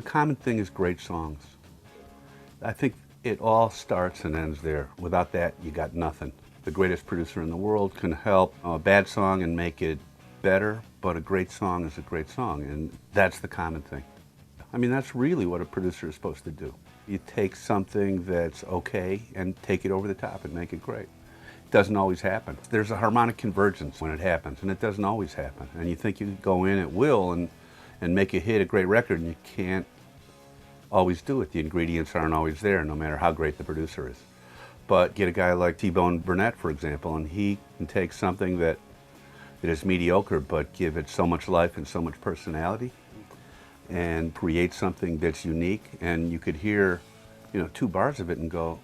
common thing is great songs. I think it all starts and ends there. Without that, you got nothing. The greatest producer in the world can help a bad song and make it better, but a great song is a great song, and that's the common thing. I mean, that's really what a producer is supposed to do. You take something that's okay and take it over the top and make it great. It doesn't always happen. There's a harmonic convergence when it happens, and it doesn't always happen. And you think you can go in at will and make a hit, a great record, and you can't always do it. The ingredients aren't always there, no matter how great the producer is. But get a guy like T-Bone Burnett, for example, and he can take something that is mediocre, but give it so much life and so much personality, and create something that's unique. And you could hear, 2 bars of it and go,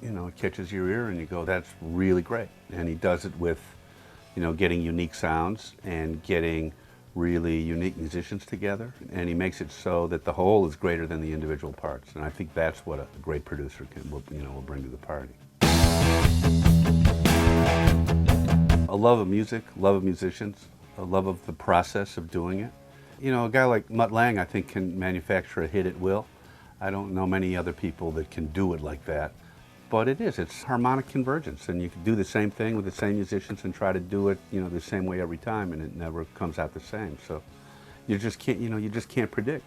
it catches your ear, and you go, that's really great. And he does it with, getting unique sounds and getting really unique musicians together, and he makes it so that the whole is greater than the individual parts. And I think that's what a great producer will bring to the party. A love of music, love of musicians, a love of the process of doing it. A guy like Mutt Lange, I think, can manufacture a hit at will. I don't know many other people that can do it like that. But it's harmonic convergence, and you can do the same thing with the same musicians and try to do it, the same way every time, and it never comes out the same. So you just can't predict.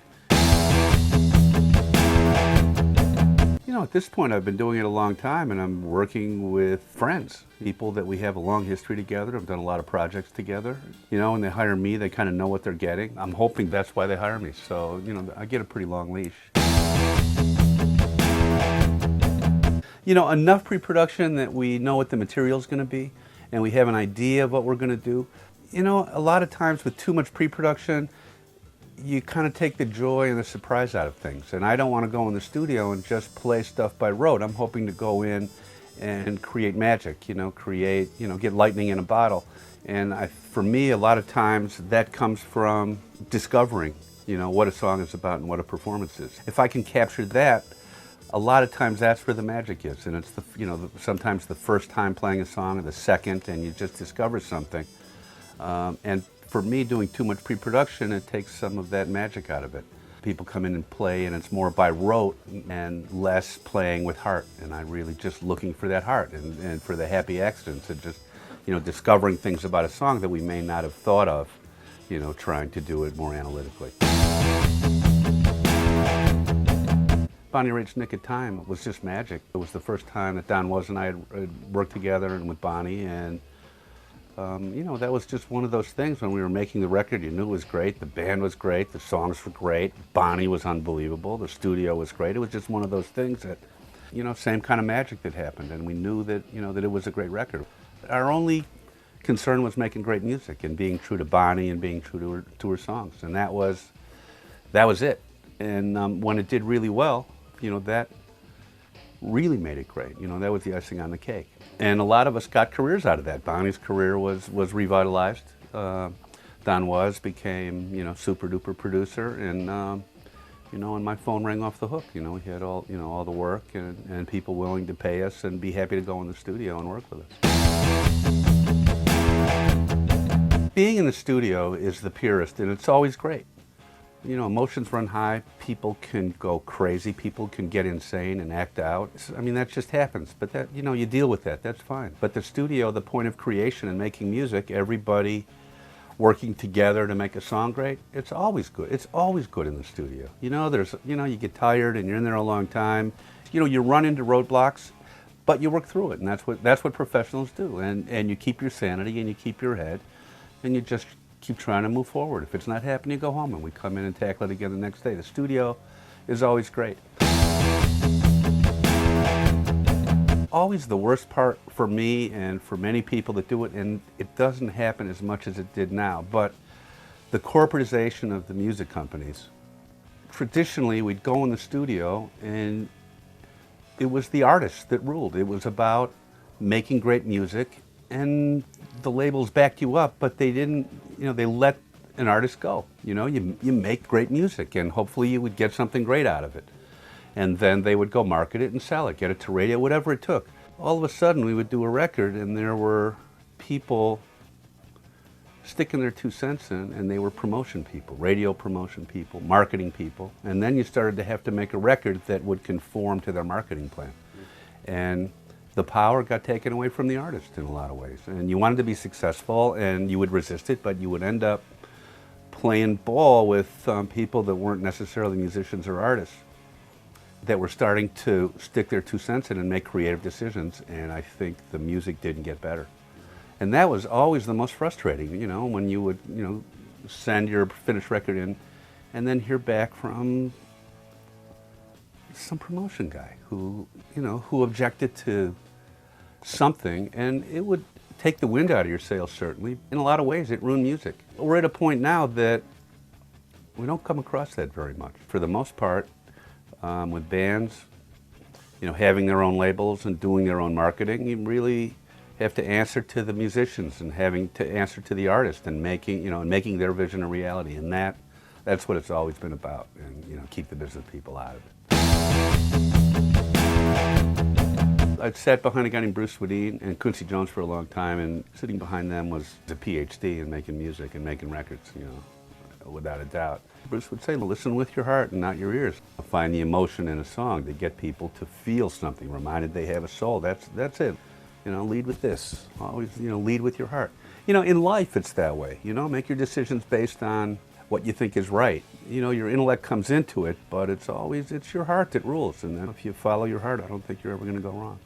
At this point, I've been doing it a long time, and I'm working with friends, people that we have a long history together. I've done a lot of projects together. When they hire me, they kind of know what they're getting. I'm hoping that's why they hire me. So, I get a pretty long leash. Enough pre-production that we know what the material's going to be, and we have an idea of what we're going to do. A lot of times with too much pre-production, you kind of take the joy and the surprise out of things. And I don't want to go in the studio and just play stuff by rote. I'm hoping to go in and create magic, get lightning in a bottle. And for me, a lot of times that comes from discovering, what a song is about and what a performance is. If I can capture that, a lot of times that's where the magic is, and it's sometimes the first time playing a song or the second, and you just discover something. And for me, doing too much pre-production, it takes some of that magic out of it. People come in and play, and it's more by rote and less playing with heart. And I'm really just looking for that heart and for the happy accidents and just, discovering things about a song that we may not have thought of, trying to do it more analytically. Bonnie Raitt's Nick of Time was just magic. It was the first time that Don Was and I had worked together and with Bonnie, and that was just one of those things. When we were making the record, you knew it was great, the band was great, the songs were great, Bonnie was unbelievable, the studio was great. It was just one of those things that, same kind of magic that happened, and we knew that, that it was a great record. Our only concern was making great music and being true to Bonnie and being true to her songs, and that was it. And when it did really well, that really made it great. That was the icing on the cake. And a lot of us got careers out of that. Bonnie's career was revitalized. Don Was became, super duper producer, and and my phone rang off the hook. We had all the work and people willing to pay us and be happy to go in the studio and work with us. Being in the studio is the purest, and it's always great. Emotions run high, people can go crazy, people can get insane and act out. I mean, that just happens, but that, you deal with that, that's fine. But the studio, the point of creation and making music, everybody working together to make a song great, it's always good. It's always good in the studio. You get tired and you're in there a long time. You run into roadblocks, but you work through it, and that's what professionals do. And you keep your sanity and you keep your head, and you just keep trying to move forward. If it's not happening, you go home, and we come in and tackle it again the next day. The studio is always great. Always the worst part for me and for many people that do it, and it doesn't happen as much as it did now, but the corporatization of the music companies. Traditionally, we'd go in the studio and it was the artists that ruled. It was about making great music, and the labels backed you up, but they didn't, they let an artist go. You make great music, and hopefully you would get something great out of it. And then they would go market it and sell it, get it to radio, whatever it took. All of a sudden, we would do a record, and there were people sticking their 2 cents in, and they were promotion people, radio promotion people, marketing people. And then you started to have to make a record that would conform to their marketing plan. And the power got taken away from the artist in a lot of ways. And you wanted to be successful, and you would resist it, but you would end up playing ball with people that weren't necessarily musicians or artists, that were starting to stick their 2 cents in and make creative decisions, and I think the music didn't get better. And that was always the most frustrating, you know, when you would, you know, send your finished record in and then hear back from some promotion guy who, you know, who objected to something, and it would take the wind out of your sails, certainly. In a lot of ways, it ruined music. We're at a point now that we don't come across that very much. For the most part, with bands, you know, having their own labels and doing their own marketing, you really have to answer to the musicians and having to answer to the artist and making, you know, and making their vision a reality. And that's what it's always been about. And, you know, keep the business people out of it. I'd sat behind a guy named Bruce Swedien and Quincy Jones for a long time, and sitting behind them was a PhD in making music and making records, you know, without a doubt. Bruce would say, listen with your heart and not your ears. Find the emotion in a song to get people to feel something, reminded they have a soul. That's it. You know, lead with this. Always, you know, lead with your heart. You know, in life it's that way. You know, make your decisions based on what you think is right. You know, your intellect comes into it, but it's your heart that rules. And if you follow your heart, I don't think you're ever going to go wrong.